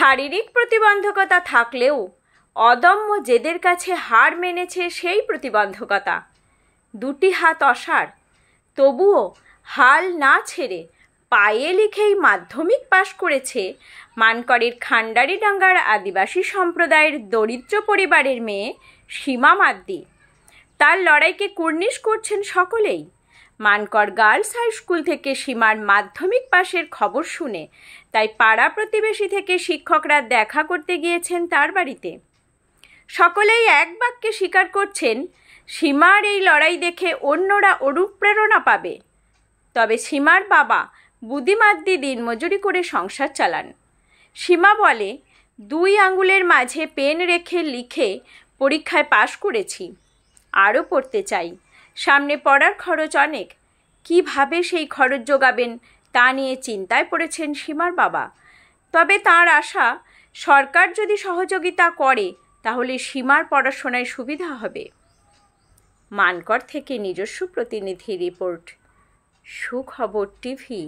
শারীরিক প্রতিবন্ধকতা থাকলেও অদম্য জেদের কাছে হার মেনেছে সেই প্রতিবন্ধকতা। দুটি হাত অসাড়, তবুও হাল না ছেড়ে পায়ে লিখেই মাধ্যমিক পাশ করেছে মানকরের খান্ডারিডাঙ্গার আদিবাসী সম্প্রদায়ের দরিদ্র পরিবারের মেয়ে সীমা মাদ্দি। তার লড়াইকে কুর্নিশ করছেন সকলেই। মানকর গার্লস হাই স্কুল থেকে সীমার মাধ্যমিক পাশের খবর শুনে তাই পাড়া প্রতিবেশী থেকে শিক্ষকরা দেখা করতে গিয়েছেন তার বাড়িতে। সকলেই এক বাক্যে স্বীকার করছেন সীমার এই লড়াই দেখে অন্যরা অনুপ্রেরণা পাবে। তবে সীমার বাবা বুদি মাদ্দি দিনমজুরি করে সংসার চালান। সীমা বলে, 2 আঙ্গুলের মাঝে পেন রেখে লিখে পরীক্ষায় পাশ করেছি, আরও পড়তে চাই। সামনে পড়ার খরচ অনেক, কিভাবে সেই খরচ জোগাবেন তা নিয়ে চিন্তায় পড়েছেন সীমার বাবা। তবে তাঁর আশা, সরকার যদি সহযোগিতা করে তাহলে সীমার পড়াশোনায় সুবিধা হবে। মানকর থেকে নিজস্ব প্রতিনিধি রিপোর্ট, সুখবর টিভি।